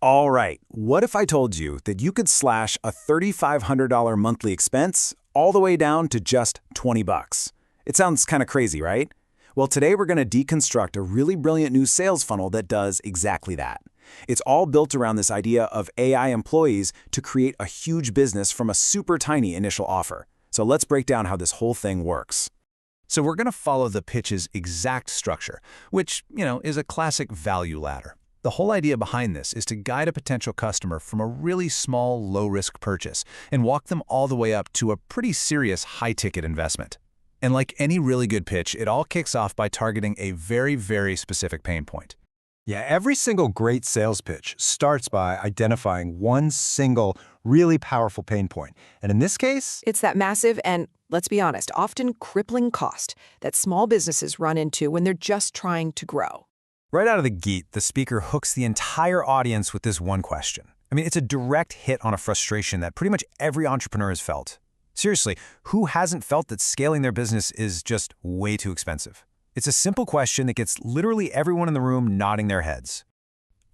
All right, what if I told you that you could slash a $3,500 monthly expense all the way down to just 20 bucks? It sounds kind of crazy, right? Well, today we're going to deconstruct a really brilliant new sales funnel that does exactly that. It's all built around this idea of AI employees to create a huge business from a super tiny initial offer. So let's break down how this whole thing works. So we're going to follow the pitch's exact structure, which, is a classic value ladder. The whole idea behind this is to guide a potential customer from a really small, low-risk purchase and walk them all the way up to a pretty serious high-ticket investment. And like any really good pitch, it all kicks off by targeting a very, very specific pain point. Yeah, every single great sales pitch starts by identifying one single, really powerful pain point. And in this case, It's that massive and, let's be honest, often crippling cost that small businesses run into when they're just trying to grow. Right out of the gate, the speaker hooks the entire audience with this one question. It's a direct hit on a frustration that pretty much every entrepreneur has felt. Seriously, who hasn't felt that scaling their business is just way too expensive? It's a simple question that gets literally everyone in the room nodding their heads.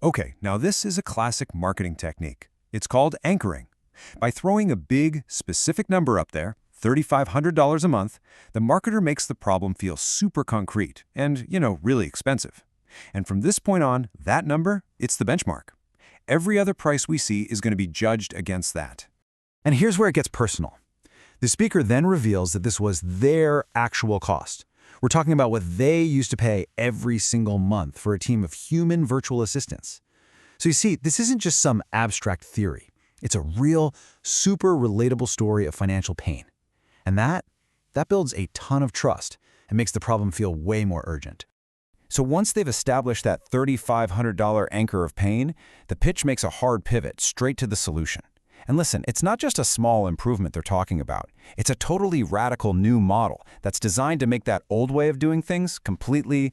Okay, now this is a classic marketing technique. It's called anchoring. By throwing a big, specific number up there, $3,500 a month, the marketer makes the problem feel super concrete and, really expensive. And from this point on, that number, it's the benchmark. Every other price we see is going to be judged against that. And here's where it gets personal. The speaker then reveals that this was their actual cost. We're talking about what they used to pay every single month for a team of human virtual assistants. So you see, this isn't just some abstract theory. It's a real, super relatable story of financial pain. And that builds a ton of trust and makes the problem feel way more urgent. So once they've established that $3,500 anchor of pain, the pitch makes a hard pivot straight to the solution. And listen, it's not just a small improvement they're talking about. It's a totally radical new model that's designed to make that old way of doing things completely,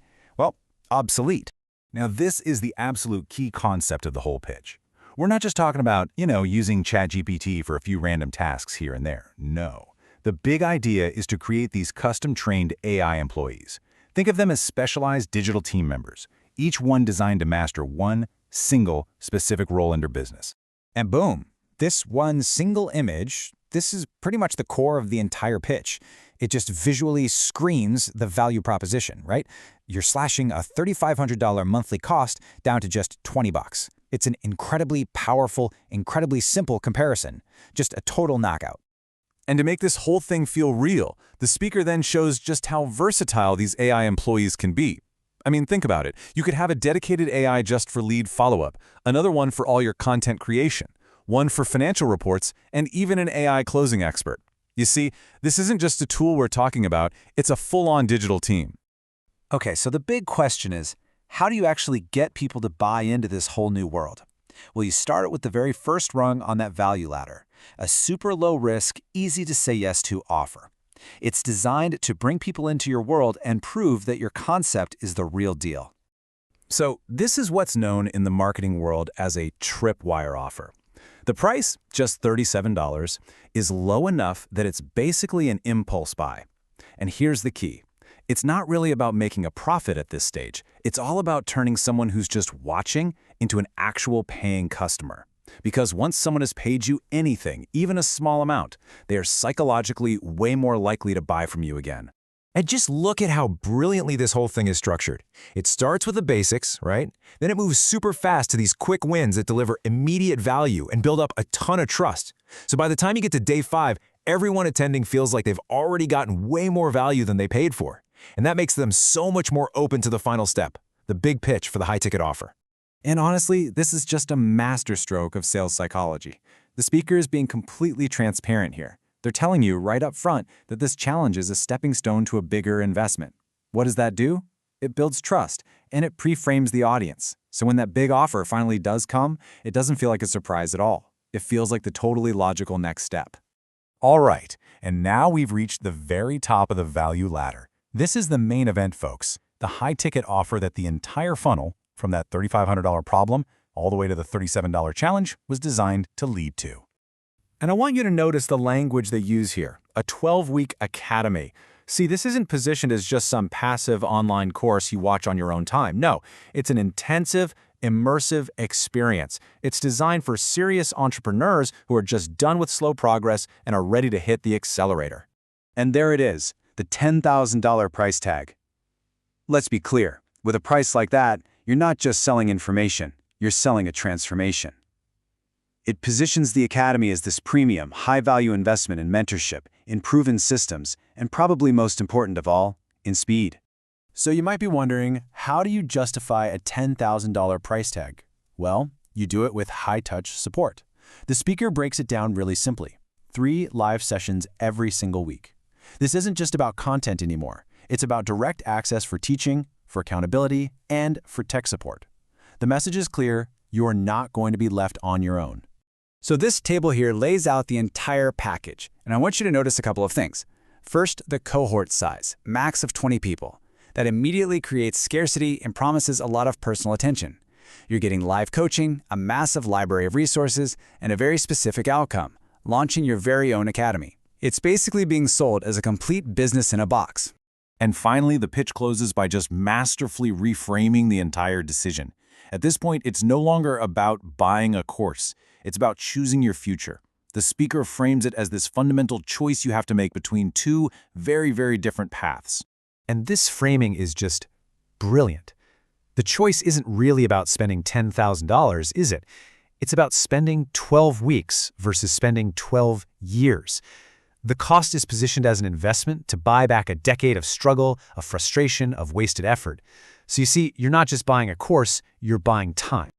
obsolete. Now, this is the absolute key concept of the whole pitch. We're not just talking about, using ChatGPT for a few random tasks here and there. No. The big idea is to create these custom-trained AI employees. Think of them as specialized digital team members, each one designed to master one single specific role in their business. And boom, this one single image, this is pretty much the core of the entire pitch. It just visually screams the value proposition, right? You're slashing a $3,500 monthly cost down to just 20 bucks. It's an incredibly powerful, incredibly simple comparison. Just a total knockout. And to make this whole thing feel real, the speaker then shows just how versatile these AI employees can be. Think about it. You could have a dedicated AI just for lead follow-up, another one for all your content creation, one for financial reports, and even an AI closing expert. You see, this isn't just a tool we're talking about, it's a full-on digital team. Okay, so the big question is, how do you actually get people to buy into this whole new world? Well, you start with the very first rung on that value ladder, a super low-risk, easy-to-say-yes-to offer. It's designed to bring people into your world and prove that your concept is the real deal. So this is what's known in the marketing world as a tripwire offer. The price, just $37, is low enough that it's basically an impulse buy. And here's the key. It's not really about making a profit at this stage. It's all about turning someone who's just watching into an actual paying customer. Because once someone has paid you anything, even a small amount, they are psychologically way more likely to buy from you again. And just look at how brilliantly this whole thing is structured. It starts with the basics, right? Then it moves super fast to these quick wins that deliver immediate value and build up a ton of trust. So by the time you get to day 5, everyone attending feels like they've already gotten way more value than they paid for. And that makes them so much more open to the final step, the big pitch for the high-ticket offer. And honestly, this is just a masterstroke of sales psychology. The speaker is being completely transparent here. They're telling you right up front that this challenge is a stepping stone to a bigger investment. What does that do? It builds trust, and it pre-frames the audience. So when that big offer finally does come, it doesn't feel like a surprise at all. It feels like the totally logical next step. All right, and now we've reached the very top of the value ladder. This is the main event, folks, the high-ticket offer that the entire funnel, from that $3,500 problem all the way to the $37 challenge, was designed to lead to. And I want you to notice the language they use here, a 12-week academy. See, this isn't positioned as just some passive online course you watch on your own time. No, it's an intensive, Immersive Experience. It's designed for serious entrepreneurs who are just done with slow progress and are ready to hit the accelerator. And there it is, the $10,000 price tag. Let's be clear, with a price like that, you're not just selling information, you're selling a transformation. It positions the Academy as this premium, high-value investment in mentorship, in proven systems, and probably most important of all, in speed. So you might be wondering, how do you justify a $10,000 price tag? Well, you do it with high-touch support. The speaker breaks it down really simply. 3 live sessions every single week. This isn't just about content anymore. It's about direct access for teaching, for accountability, and for tech support. The message is clear: you are not going to be left on your own. So this table here lays out the entire package, and I want you to notice a couple of things. First, the cohort size, max of 20 people. That immediately creates scarcity and promises a lot of personal attention. You're getting live coaching, a massive library of resources, and a very specific outcome: launching your very own academy. It's basically being sold as a complete business in a box. And finally, the pitch closes by just masterfully reframing the entire decision. At this point, it's no longer about buying a course. It's about choosing your future. The speaker frames it as this fundamental choice you have to make between 2 very, very different paths. And this framing is just brilliant. The choice isn't really about spending $10,000, is it? It's about spending 12 weeks versus spending 12 years. The cost is positioned as an investment to buy back a decade of struggle, of frustration, of wasted effort. So you see, you're not just buying a course, you're buying time.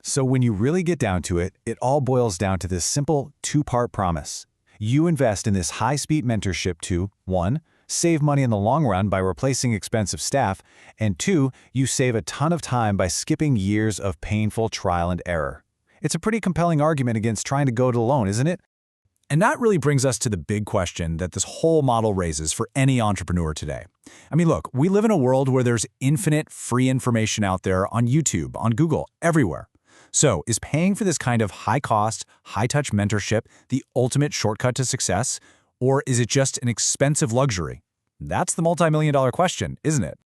So when you really get down to it, it all boils down to this simple 2-part promise. You invest in this high-speed mentorship to 1. Save money in the long run by replacing expensive staff, and 2. You save a ton of time by skipping years of painful trial and error. It's a pretty compelling argument against trying to go it alone, isn't it? And that really brings us to the big question that this whole model raises for any entrepreneur today. I mean, look, we live in a world where there's infinite free information out there on YouTube, on Google, everywhere. So is paying for this kind of high-cost, high-touch mentorship the ultimate shortcut to success? Or is it just an expensive luxury? That's the multi-million-dollar question, isn't it?